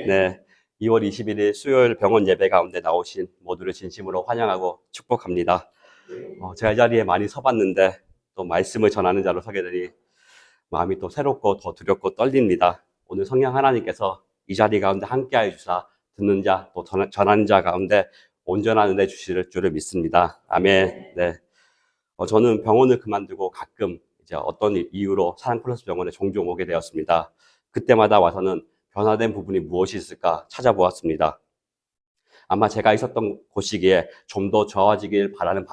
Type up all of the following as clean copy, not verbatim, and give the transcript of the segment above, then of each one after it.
네, 2월 21일 수요일 병원 예배 가운데 나오신 모두를 진심으로 환영하고 축복합니다. 제가 이 자리에 많이 서봤는데 또 말씀을 전하는 자로 서게 되니 마음이 또 새롭고 더 두렵고 떨립니다. 오늘 성령 하나님께서 이 자리 가운데 함께하여 주사 듣는 자 또 전하는 자 가운데 온전한 은혜 주실 줄을 믿습니다. 아멘. 네. 저는 병원을 그만두고 가끔 이제 어떤 이유로 사랑플러스 병원에 종종 오게 되었습니다. 그때마다 와서는 변화된 부분이 무엇이 있을까 찾아보았습니다. 아마 제가 있었던 곳이기에 좀 더 좋아지길 바라는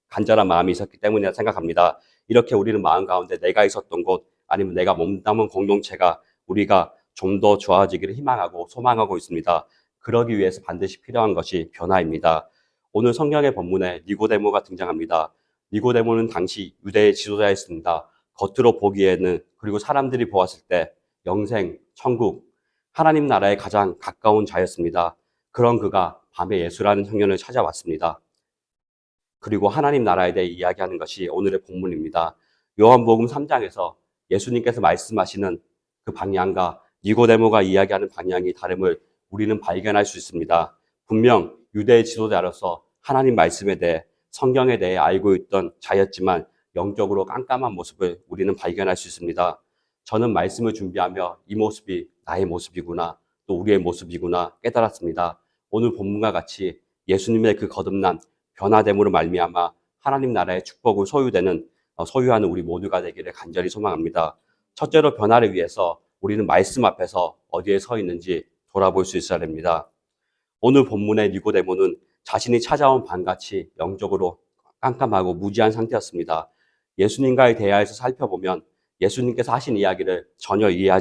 간절한 마음이 있었기 때문이라 생각합니다. 이렇게 우리는 마음 가운데 내가 있었던 곳 아니면 내가 몸담은 공동체가 우리가 좀 더 좋아지기를 희망하고 소망하고 있습니다. 그러기 위해서 반드시 필요한 것이 변화입니다. 오늘 성경의 본문에 니고데모가 등장합니다. 니고데모는 당시 유대의 지도자였습니다. 겉으로 보기에는 그리고 사람들이 보았을 때 영생, 천국, 하나님 나라에 가장 가까운 자였습니다. 그런 그가 밤에 예수라는 청년을 찾아왔습니다. 그리고 하나님 나라에 대해 이야기하는 것이 오늘의 본문입니다. 요한복음 3장에서 예수님께서 말씀하시는 그 방향과 니고데모가 이야기하는 방향이 다름을 우리는 발견할 수 있습니다. 분명 유대의 지도자로서 하나님 말씀에 대해 성경에 대해 알고 있던 자였지만 영적으로 깜깜한 모습을 우리는 발견할 수 있습니다. 저는 말씀을 준비하며 이 모습이 나의 모습이구나, 또 우리의 모습이구나 깨달았습니다. 오늘 본문과 같이 예수님의 그 거듭난 변화됨으로 말미암아 하나님 나라의 축복을 소유하는 우리 모두가 되기를 간절히 소망합니다. 첫째로 변화를 위해서 우리는 말씀 앞에서 어디에 서 있는지 돌아볼 수 있어야 됩니다. 오늘 본문의 니고데모는 자신이 찾아온 밤같이 영적으로 깜깜하고 무지한 상태였습니다. 예수님과의 대화에서 살펴보면 예수님께서 하신 이야기를 전혀 이해하고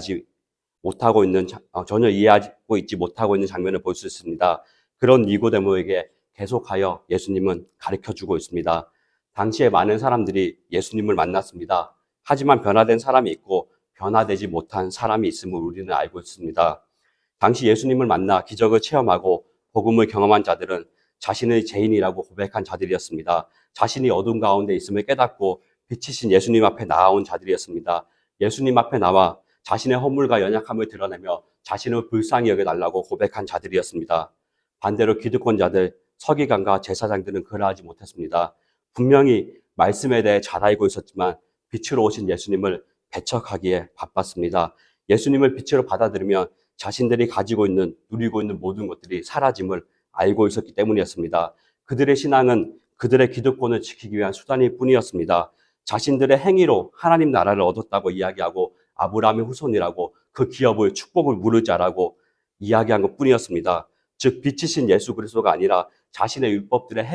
있지 못하고 있는 장면을 볼 수 있습니다. 그런 니고데모에게 계속하여 예수님은 가르쳐주고 있습니다. 당시에 많은 사람들이 예수님을 만났습니다. 하지만 변화된 사람이 있고 변화되지 못한 사람이 있음을 우리는 알고 있습니다. 당시 예수님을 만나 기적을 체험하고 복음을 경험한 자들은 자신의 죄인이라고 고백한 자들이었습니다. 자신이 어둠 가운데 있음을 깨닫고 빛이신 예수님 앞에 나아온 자들이었습니다. 예수님 앞에 나와 자신의 허물과 연약함을 드러내며 자신을 불쌍히 여겨달라고 고백한 자들이었습니다. 반대로 기득권자들, 서기관과 제사장들은 그러하지 못했습니다. 분명히 말씀에 대해 잘 알고 있었지만 빛으로 오신 예수님을 배척하기에 바빴습니다. 예수님을 빛으로 받아들이면 자신들이 누리고 있는 모든 것들이 사라짐을 알고 있었기 때문이었습니다. 그들의 신앙은 그들의 기득권을 지키기 위한 수단일 뿐이었습니다. 자신들의 행위로 하나님 나라를 얻었다고 이야기하고 아브라함의 후손이라고 그 기업을 축복을 물을 자라고 이야기한 것 뿐이었습니다. 즉 빛이신 예수 그리스도가 아니라 자신의 율법들의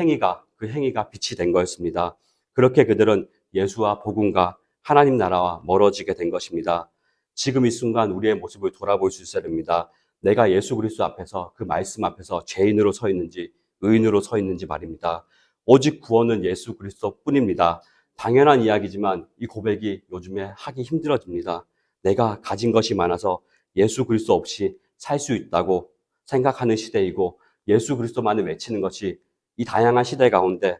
그 행위가 빛이 된 거였습니다. 그렇게 그들은 예수와 복음과 하나님 나라와 멀어지게 된 것입니다. 지금 이 순간 우리의 모습을 돌아볼 수 있어야 됩니다. 내가 예수 그리스도 앞에서 그 말씀 앞에서 죄인으로 서 있는지 의인으로 서 있는지 말입니다. 오직 구원은 예수 그리스도 뿐입니다. 당연한 이야기지만 이 고백이 요즘에 하기 힘들어집니다. 내가 가진 것이 많아서 예수 그리스도 없이 살 수 있다고 생각하는 시대이고 예수 그리스도만을 외치는 것이 이 다양한 시대 가운데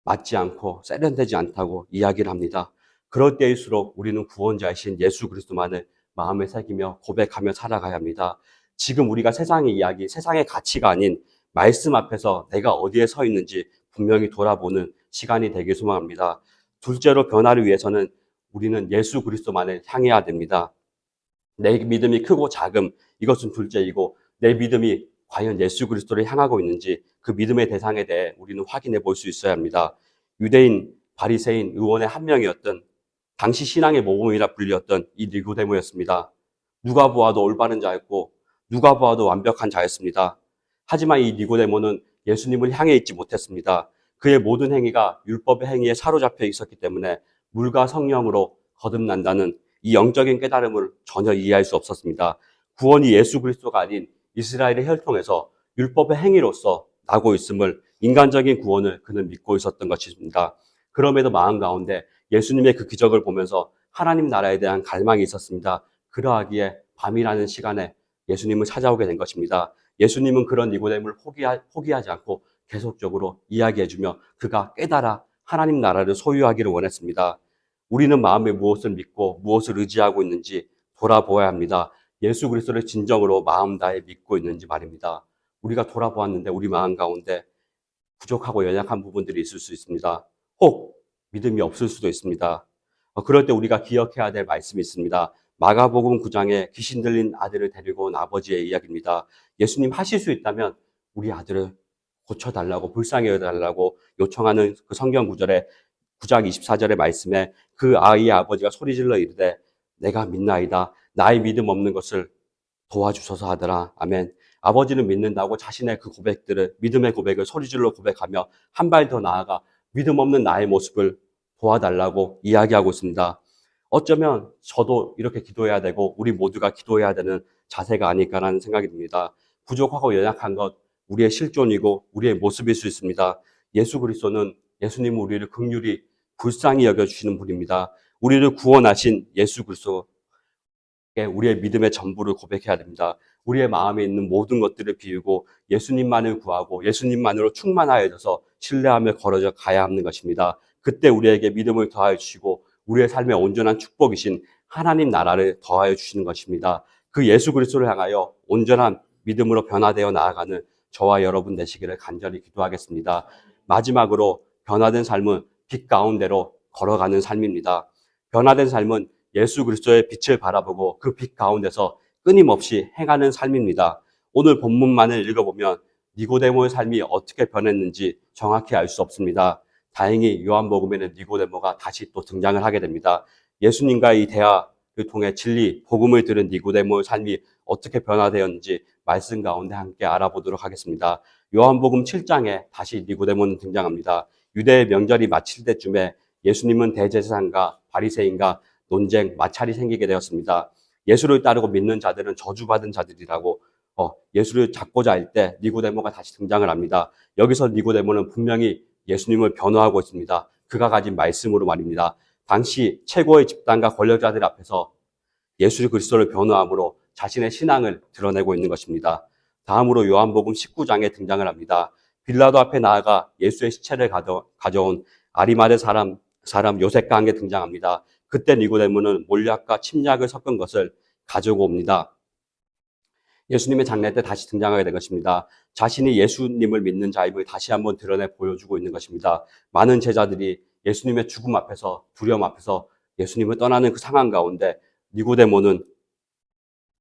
맞지 않고 세련되지 않다고 이야기를 합니다. 그럴 때일수록 우리는 구원자이신 예수 그리스도만을 마음에 새기며 고백하며 살아가야 합니다. 지금 우리가 세상의 이야기, 세상의 가치가 아닌 말씀 앞에서 내가 어디에 서 있는지 분명히 돌아보는 시간이 되길 소망합니다. 둘째로 변화를 위해서는 우리는 예수 그리스도만을 향해야 됩니다. 내 믿음이 크고 작음, 이것은 둘째이고 내 믿음이 과연 예수 그리스도를 향하고 있는지 그 믿음의 대상에 대해 우리는 확인해 볼 수 있어야 합니다. 유대인, 바리새인, 의원의 한 명이었던 당시 신앙의 모범이라 불렸던 이 니고데모였습니다. 누가 보아도 올바른 자였고 누가 보아도 완벽한 자였습니다. 하지만 이 니고데모는 예수님을 향해 있지 못했습니다. 그의 모든 행위가 율법의 행위에 사로잡혀 있었기 때문에 물과 성령으로 거듭난다는 이 영적인 깨달음을 전혀 이해할 수 없었습니다. 구원이 예수 그리스도가 아닌 이스라엘의 혈통에서 율법의 행위로서 나고 있음을 인간적인 구원을 그는 믿고 있었던 것입니다. 그럼에도 마음 가운데 예수님의 그 기적을 보면서 하나님 나라에 대한 갈망이 있었습니다. 그러하기에 밤이라는 시간에 예수님을 찾아오게 된 것입니다. 예수님은 그런 니고데모를 포기하지 않고 계속적으로 이야기해주며 그가 깨달아 하나님 나라를 소유하기를 원했습니다. 우리는 마음에 무엇을 믿고 무엇을 의지하고 있는지 돌아보아야 합니다. 예수 그리스도를 진정으로 마음 다해 믿고 있는지 말입니다. 우리가 돌아보았는데 우리 마음 가운데 부족하고 연약한 부분들이 있을 수 있습니다. 혹 믿음이 없을 수도 있습니다. 그럴 때 우리가 기억해야 될 말씀이 있습니다. 마가복음 9장에 귀신 들린 아들을 데리고 온 아버지의 이야기입니다. 예수님 하실 수 있다면 우리 아들을 고쳐달라고, 불쌍히 여겨달라고 요청하는 그 성경 구절에 9장 24절의 말씀에 그 아이의 아버지가 소리질러 이르되 내가 믿나이다. 나의 믿음 없는 것을 도와주소서 하더라. 아멘. 아버지는 믿는다고 자신의 그 고백들을, 믿음의 고백을 소리질러 고백하며 한 발 더 나아가 믿음 없는 나의 모습을 도와달라고 이야기하고 있습니다. 어쩌면 저도 이렇게 기도해야 되고 우리 모두가 기도해야 되는 자세가 아닐까라는 생각이 듭니다. 부족하고 연약한 것 우리의 실존이고 우리의 모습일 수 있습니다. 예수 그리스도는 예수님은 우리를 긍휼히 불쌍히 여겨주시는 분입니다. 우리를 구원하신 예수 그리스도 우리의 믿음의 전부를 고백해야 됩니다. 우리의 마음에 있는 모든 것들을 비우고 예수님만을 구하고 예수님만으로 충만하여져서 신뢰하며 걸어져 가야 하는 것입니다. 그때 우리에게 믿음을 더하여 주시고 우리의 삶에 온전한 축복이신 하나님 나라를 더하여 주시는 것입니다. 그 예수 그리스도를 향하여 온전한 믿음으로 변화되어 나아가는 저와 여러분 되시기를 간절히 기도하겠습니다. 마지막으로 변화된 삶은 빛 가운데로 걸어가는 삶입니다. 변화된 삶은 예수 그리스도의 빛을 바라보고 그 빛 가운데서 끊임없이 행하는 삶입니다. 오늘 본문만을 읽어보면 니고데모의 삶이 어떻게 변했는지 정확히 알 수 없습니다. 다행히 요한복음에는 니고데모가 다시 또 등장을 하게 됩니다. 예수님과의 이 대화를 통해 진리, 복음을 들은 니고데모의 삶이 어떻게 변화되었는지 말씀 가운데 함께 알아보도록 하겠습니다. 요한복음 7장에 다시 니고데모는 등장합니다. 유대의 명절이 마칠 때쯤에 예수님은 대제사장과 바리새인과 논쟁, 마찰이 생기게 되었습니다. 예수를 따르고 믿는 자들은 저주받은 자들이라고 예수를 잡고자 할 때 니고데모가 다시 등장을 합니다. 여기서 니고데모는 분명히 예수님을 변호하고 있습니다. 그가 가진 말씀으로 말입니다. 당시 최고의 집단과 권력자들 앞에서 예수 그리스도를 변호함으로 자신의 신앙을 드러내고 있는 것입니다. 다음으로 요한복음 19장에 등장을 합니다. 빌라도 앞에 나아가 예수의 시체를 가져온 아리마대 사람 요셉과 함께 등장합니다. 그때 니고데모는 몰약과 침략을 섞은 것을 가지고 옵니다. 예수님의 장례 때 다시 등장하게 된 것입니다. 자신이 예수님을 믿는 자임을 다시 한번 드러내 보여주고 있는 것입니다. 많은 제자들이 예수님의 죽음 앞에서, 두려움 앞에서 예수님을 떠나는 그 상황 가운데 니고데모는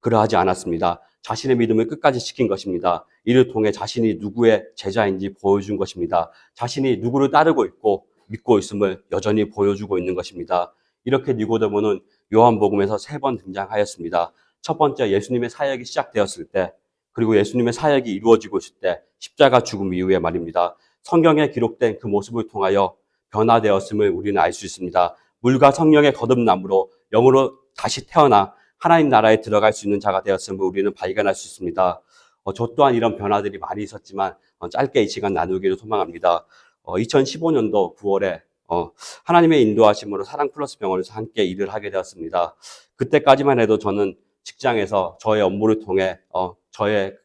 그러하지 않았습니다. 자신의 믿음을 끝까지 지킨 것입니다. 이를 통해 자신이 누구의 제자인지 보여준 것입니다. 자신이 누구를 따르고 있고 믿고 있음을 여전히 보여주고 있는 것입니다. 이렇게 니고데모는 요한복음에서 3번 등장하였습니다. 첫 번째, 예수님의 사역이 시작되었을 때, 그리고 예수님의 사역이 이루어지고 있을 때, 십자가 죽음 이후에 말입니다. 성경에 기록된 그 모습을 통하여 변화되었음을 우리는 알 수 있습니다. 물과 성령의 거듭남으로 영으로 다시 태어나 하나님 나라에 들어갈 수 있는 자가 되었음을 우리는 발견할 수 있습니다. 저 또한 이런 변화들이 많이 있었지만 짧게 이 시간 나누기를 소망합니다. 2015년도 9월에 하나님의 인도하심으로 사랑 플러스 병원에서 함께 일을 하게 되었습니다. 그때까지만 해도 저는 직장에서 저의 업무를 통해 저의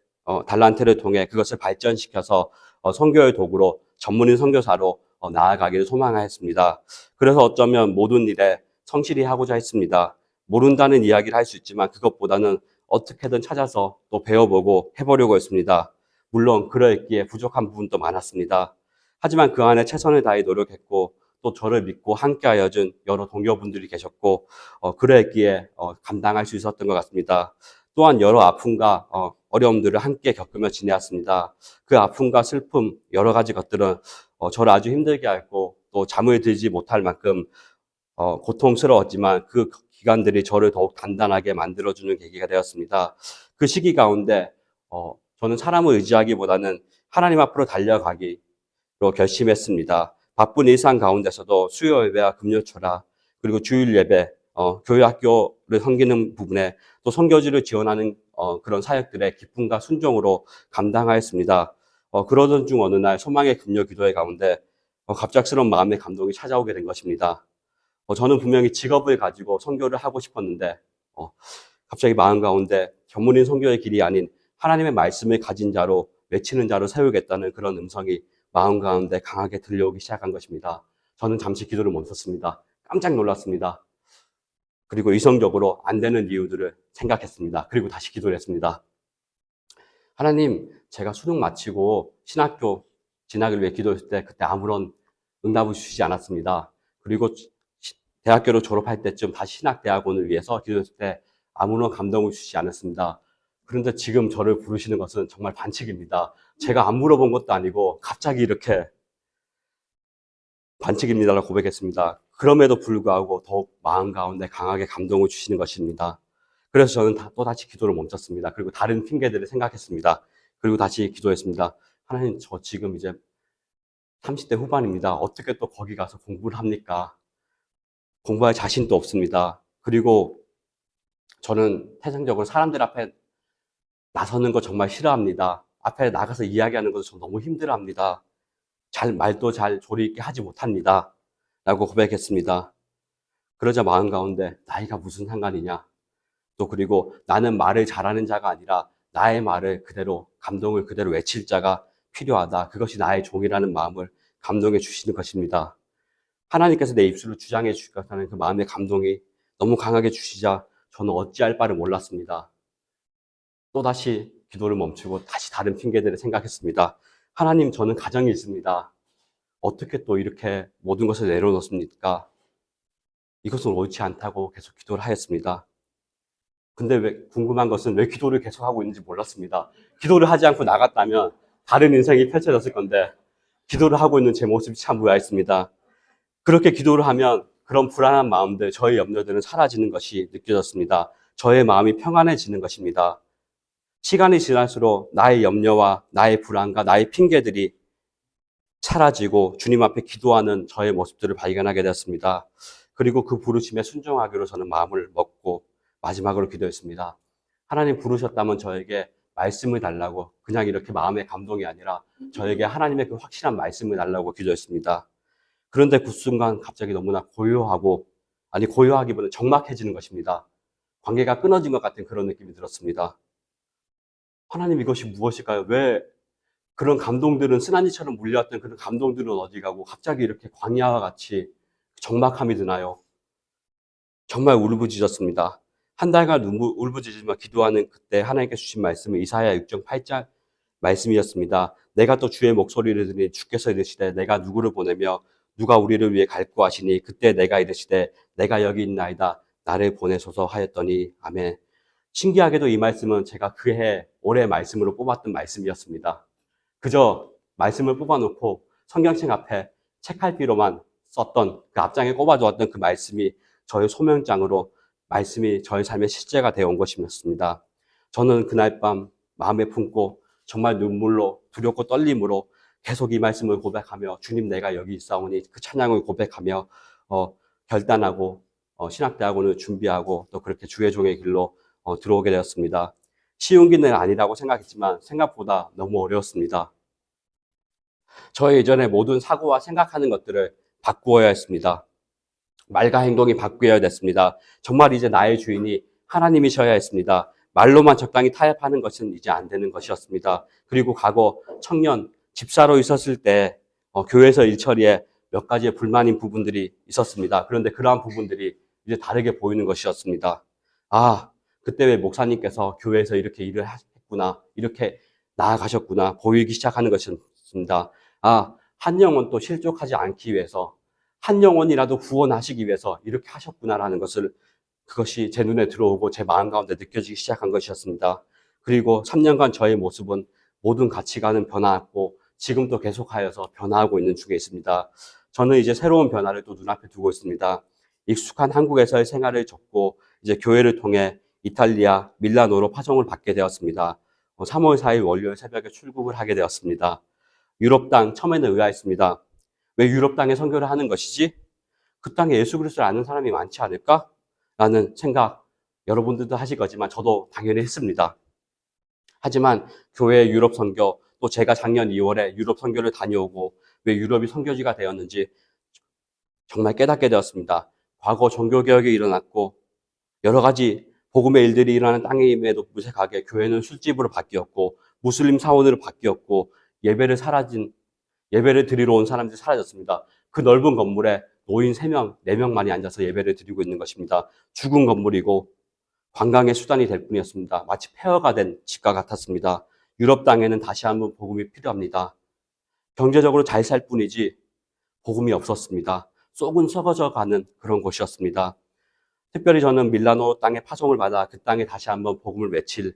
달란트를 통해 그것을 발전시켜서 선교의 도구로 전문인 선교사로 나아가기를 소망하였습니다. 그래서 어쩌면 모든 일에 성실히 하고자 했습니다. 모른다는 이야기를 할 수 있지만 그것보다는 어떻게든 찾아서 또 배워보고 해보려고 했습니다. 물론 그러했기에 부족한 부분도 많았습니다. 하지만 그 안에 최선을 다해 노력했고 또 저를 믿고 함께하여 준 여러 동료분들이 계셨고 그러했기에 감당할 수 있었던 것 같습니다. 또한 여러 아픔과 어려움들을 함께 겪으며 지내왔습니다. 그 아픔과 슬픔, 여러 가지 것들은 저를 아주 힘들게 했고 또 잠을 들지 못할 만큼 고통스러웠지만 그 기간들이 저를 더욱 단단하게 만들어주는 계기가 되었습니다. 그 시기 가운데 저는 사람을 의지하기보다는 하나님 앞으로 달려가기로 결심했습니다. 바쁜 일상 가운데서도 수요 예배와 금요 철학, 그리고 주일 예배, 교회 학교를 섬기는 부분에 또 선교지를 지원하는 그런 사역들의 기쁨과 순종으로 감당하였습니다. 그러던 중 어느 날 소망의 금요 기도회 가운데 갑작스러운 마음의 감동이 찾아오게 된 것입니다. 저는 분명히 직업을 가지고 선교를 하고 싶었는데 갑자기 마음 가운데 전문인 선교의 길이 아닌 하나님의 말씀을 가진 자로 외치는 자로 세우겠다는 그런 음성이 마음 가운데 강하게 들려오기 시작한 것입니다. 저는 잠시 기도를 멈췄습니다. 깜짝 놀랐습니다. 그리고 이성적으로 안 되는 이유들을 생각했습니다. 그리고 다시 기도를 했습니다. 하나님, 제가 수능 마치고 신학교 진학을 위해 기도했을 때 그때 아무런 응답을 주시지 않았습니다. 그리고 대학교를 졸업할 때쯤 다시 신학대학원을 위해서 기도했을 때 아무런 감동을 주시지 않았습니다. 그런데 지금 저를 부르시는 것은 정말 반칙입니다. 제가 안 물어본 것도 아니고 갑자기 이렇게 반칙입니다라고 고백했습니다. 그럼에도 불구하고 더욱 마음 가운데 강하게 감동을 주시는 것입니다. 그래서 저는 또다시 기도를 멈췄습니다. 그리고 다른 핑계들을 생각했습니다. 그리고 다시 기도했습니다. 하나님, 저 지금 이제 30대 후반입니다. 어떻게 또 거기 가서 공부를 합니까? 공부할 자신도 없습니다. 그리고 저는 태생적으로 사람들 앞에 나서는 거 정말 싫어합니다. 앞에 나가서 이야기하는 것도 저 너무 힘들어합니다. 말도 잘 조리 있게 하지 못합니다. 라고 고백했습니다. 그러자 마음 가운데 나이가 무슨 상관이냐. 또 그리고 나는 말을 잘하는 자가 아니라 나의 말을 그대로, 감동을 그대로 외칠 자가 필요하다. 그것이 나의 종이라는 마음을 감동해 주시는 것입니다. 하나님께서 내 입술로 주장해 주시겠다는 그 마음의 감동이 너무 강하게 주시자 저는 어찌할 바를 몰랐습니다. 또다시 기도를 멈추고 다시 다른 핑계들을 생각했습니다. 하나님, 저는 가정이 있습니다. 어떻게 또 이렇게 모든 것을 내려놓습니까? 이것은 옳지 않다고 계속 기도를 하였습니다. 근데 궁금한 것은 왜 기도를 계속하고 있는지 몰랐습니다. 기도를 하지 않고 나갔다면 다른 인생이 펼쳐졌을 건데 기도를 하고 있는 제 모습이 참 의아했습니다. 그렇게 기도를 하면 그런 불안한 마음들, 저의 염려들은 사라지는 것이 느껴졌습니다. 저의 마음이 평안해지는 것입니다. 시간이 지날수록 나의 염려와 나의 불안과 나의 핑계들이 사라지고 주님 앞에 기도하는 저의 모습들을 발견하게 되었습니다. 그리고 그 부르심에 순종하기로 저는 마음을 먹고 마지막으로 기도했습니다. 하나님, 부르셨다면 저에게 말씀을 달라고, 그냥 이렇게 마음의 감동이 아니라 저에게 하나님의 그 확실한 말씀을 달라고 기도했습니다. 그런데 그 순간 갑자기 너무나 고요하기보다는 적막해지는 것입니다. 관계가 끊어진 것 같은 그런 느낌이 들었습니다. 하나님, 이것이 무엇일까요? 왜 그런 감동들은, 쓰나미처럼 물려왔던 그런 감동들은 어디 가고 갑자기 이렇게 광야와 같이 적막함이 드나요? 정말 울부짖었습니다. 한 달간 울부짖으며 기도하는 그때 하나님께 주신 말씀은 이사야 6장 8절 말씀이었습니다. 내가 또 주의 목소리를 들으니 주께서 이르시되 내가 누구를 보내며 누가 우리를 위해 갈구 하시니 그때 내가 이르시되 내가 여기 있나이다 나를 보내소서 하였더니 아멘. 신기하게도 이 말씀은 제가 그해 올해 말씀으로 뽑았던 말씀이었습니다. 그저 말씀을 뽑아놓고 성경책 앞에 책갈피로만 썼던 그 앞장에 꼽아두었던 그 말씀이 저의 소명장으로 말씀이 저의 삶의 실제가 되어 온 것이었습니다. 저는 그날 밤 마음에 품고 정말 눈물로 두렵고 떨림으로 계속 이 말씀을 고백하며 주님 내가 여기 있사오니 그 찬양을 고백하며 결단하고 신학대학원을 준비하고 또 그렇게 주의 종의 길로 들어오게 되었습니다. 쉬운 길은 아니라고 생각했지만 생각보다 너무 어려웠습니다. 저의 예전에 모든 사고와 생각하는 것들을 바꾸어야 했습니다. 말과 행동이 바뀌어야 됐습니다. 정말 이제 나의 주인이 하나님이셔야 했습니다. 말로만 적당히 타협하는 것은 이제 안 되는 것이었습니다. 그리고 과거 청년, 집사로 있었을 때 교회에서 일처리에 몇 가지의 불만인 부분들이 있었습니다. 그런데 그러한 부분들이 이제 다르게 보이는 것이었습니다. 아, 그때 왜 목사님께서 교회에서 이렇게 일을 했구나, 이렇게 나아가셨구나 보이기 시작하는 것이었습니다. 아, 한 영혼 또 실족하지 않기 위해서, 한 영혼이라도 구원하시기 위해서 이렇게 하셨구나라는 것을, 그것이 제 눈에 들어오고 제 마음 가운데 느껴지기 시작한 것이었습니다. 그리고 3년간 저의 모습은 모든 가치관은 변화했고 지금도 계속하여서 변화하고 있는 중에 있습니다. 저는 이제 새로운 변화를 또 눈앞에 두고 있습니다. 익숙한 한국에서의 생활을 접고 이제 교회를 통해 이탈리아 밀라노로 파송을 받게 되었습니다. 3월 4일 월요일 새벽에 출국을 하게 되었습니다. 유럽 땅, 처음에는 의아했습니다. 왜 유럽 땅에 선교를 하는 것이지? 그 땅에 예수 그리스도를 아는 사람이 많지 않을까? 라는 생각, 여러분들도 하실 거지만 저도 당연히 했습니다. 하지만 교회 유럽 선교, 또 제가 작년 2월에 유럽 선교를 다녀오고 왜 유럽이 선교지가 되었는지 정말 깨닫게 되었습니다. 과거 종교개혁이 일어났고 여러 가지 복음의 일들이 일어나는 땅임에도 무색하게 교회는 술집으로 바뀌었고 무슬림 사원으로 바뀌었고 예배를 드리러 온 사람들이 사라졌습니다. 그 넓은 건물에 노인 3명, 4명만이 앉아서 예배를 드리고 있는 것입니다. 죽은 건물이고 관광의 수단이 될 뿐이었습니다. 마치 폐허가 된 집과 같았습니다. 유럽 땅에는 다시 한번 복음이 필요합니다. 경제적으로 잘 살 뿐이지 복음이 없었습니다. 쏙은 썩어져 가는 그런 곳이었습니다. 특별히 저는 밀라노 땅에 파송을 받아 그 땅에 다시 한번 복음을 외칠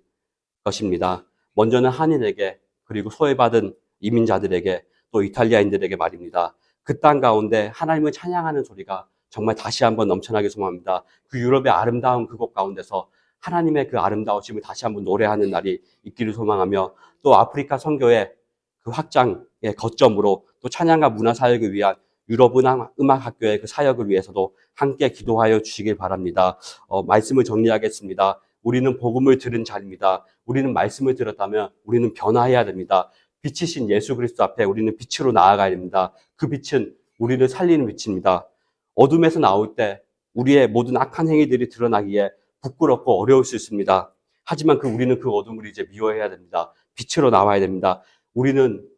것입니다. 먼저는 한인에게, 그리고 소외받은 이민자들에게, 또 이탈리아인들에게 말입니다. 그 땅 가운데 하나님을 찬양하는 소리가 정말 다시 한번 넘쳐나게 소망합니다. 그 유럽의 아름다운 그곳 가운데서 하나님의 그 아름다우심을 다시 한번 노래하는 날이 있기를 소망하며, 또 아프리카 선교의 그 확장의 거점으로 또 찬양과 문화 사역을 위한 유럽 음악학교의 그 사역을 위해서도 함께 기도하여 주시길 바랍니다. 말씀을 정리하겠습니다. 우리는 복음을 들은 자입니다. 우리는 말씀을 들었다면 우리는 변화해야 됩니다. 빛이신 예수 그리스도 앞에 우리는 빛으로 나아가야 됩니다. 그 빛은 우리를 살리는 빛입니다. 어둠에서 나올 때 우리의 모든 악한 행위들이 드러나기에 부끄럽고 어려울 수 있습니다. 하지만 우리는 그 어둠을 이제 미워해야 됩니다. 빛으로 나와야 됩니다. 우리는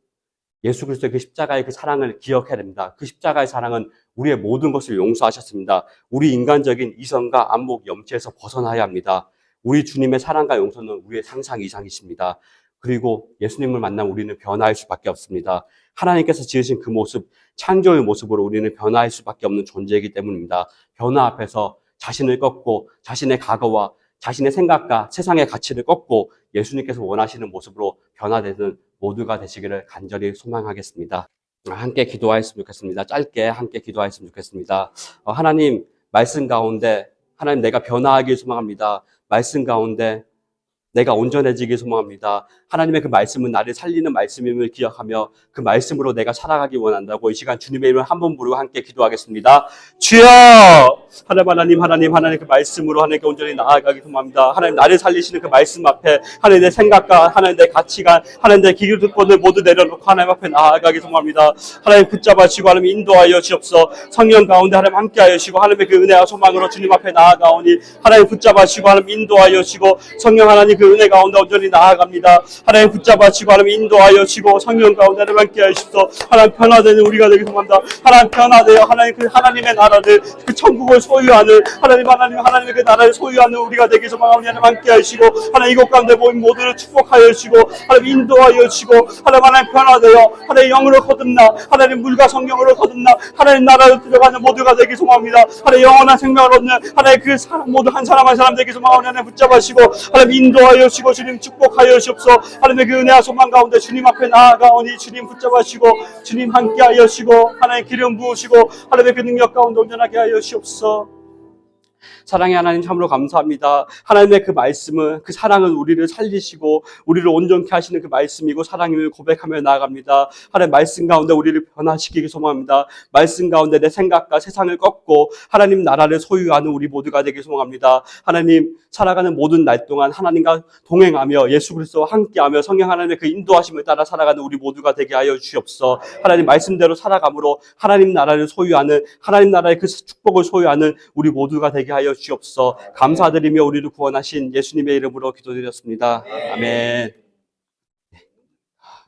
예수 그리스도의 그 십자가의 그 사랑을 기억해야 됩니다. 그 십자가의 사랑은 우리의 모든 것을 용서하셨습니다. 우리 인간적인 이성과 안목, 염치에서 벗어나야 합니다. 우리 주님의 사랑과 용서는 우리의 상상 이상이십니다. 그리고 예수님을 만나면 우리는 변화할 수밖에 없습니다. 하나님께서 지으신 그 모습, 창조의 모습으로 우리는 변화할 수밖에 없는 존재이기 때문입니다. 변화 앞에서 자신을 꺾고 자신의 과거와 자신의 생각과 세상의 가치를 꺾고 예수님께서 원하시는 모습으로 변화되는 모두가 되시기를 간절히 소망하겠습니다. 함께 기도하였으면 좋겠습니다. 짧게 함께 기도하였으면 좋겠습니다. 하나님, 말씀 가운데 하나님, 내가 변화하길 소망합니다. 말씀 가운데 내가 온전해지길 소망합니다. 하나님의 그 말씀은 나를 살리는 말씀임을 기억하며 그 말씀으로 내가 살아가기 원한다고 이 시간 주님의 이름을 한 번 부르고 함께 기도하겠습니다. 주여! 하나님 그 말씀으로 하나님께 온전히 나아가기 소망합니다. 하나님, 나를 살리시는 그 말씀 앞에 하나님 내 생각과 하나님 내 가치관, 하나님 내 기득권을 모두 내려놓고 하나님 앞에 나아가기 소망합니다. 하나님 붙잡아 주시고 하나님 인도하여 주옵소서. 성령 가운데 하나님 함께하여 주시고 하나님의 그 은혜와 소망으로 주님 앞에 나아가오니 하나님 붙잡아 주시고 하나님 인도하여 주시고 성령 하나님 그 은혜 가운데 온전히 나아갑니다. 하나님 붙잡아 주시고 하나님 인도하여 주시고 성령 가운데 하나님 함께하여 주시옵소서. 하나님 변화되는 우리가 되기 소망합니다. 하나님 변화되어 하나님 그 하나님의 나라를 그 천국을 소유하는 하나님의 그 나라를 소유하는 우리가 되기 소망하오니 하나님 함께하여 주시고 하나님 이곳 가운데 모인 모두를 축복하여 주시고 하나님 인도하여 주시고 하나님 변화되어 하나님 영으로 거듭나 하나님 물과 성령으로 거듭나 하나님 나라를 들어가는 모두가 되기 소망합니다. 하나님 영원한 생명을 얻는 하나님 그 사람 모두 한 사람 한 사람 되기 소망하오니 하나님 붙잡아 주시고 하나님 인도하여 주시고 주님 축복하여 주옵소서. 하나님의 그 은혜와 소망 가운데 주님 앞에 나아가오니 주님 붙잡아 주시고 주님 함께하여 주시고 하나님 기름 부으시고 하나님의 그 능력 가운데 온전하게 하여 주옵소서. 사랑의 하나님 참으로 감사합니다. 하나님의 그 말씀은 그 사랑은 우리를 살리시고 우리를 온전케 하시는 그 말씀이고 사랑임을 고백하며 나아갑니다. 하나님 말씀 가운데 우리를 변화시키기 소망합니다. 말씀 가운데 내 생각과 세상을 꺾고 하나님 나라를 소유하는 우리 모두가 되기 소망합니다. 하나님 살아가는 모든 날 동안 하나님과 동행하며 예수 그리스도와 함께하며 성령 하나님의 그 인도하심을 따라 살아가는 우리 모두가 되게 하여 주옵소서. 하나님 말씀대로 살아감으로 하나님 나라를 소유하는 하나님 나라의 그 축복을 소유하는 우리 모두가 되게 하여 주옵소서. 감사드리며 우리를 구원하신 예수님의 이름으로 기도드렸습니다. 아멘.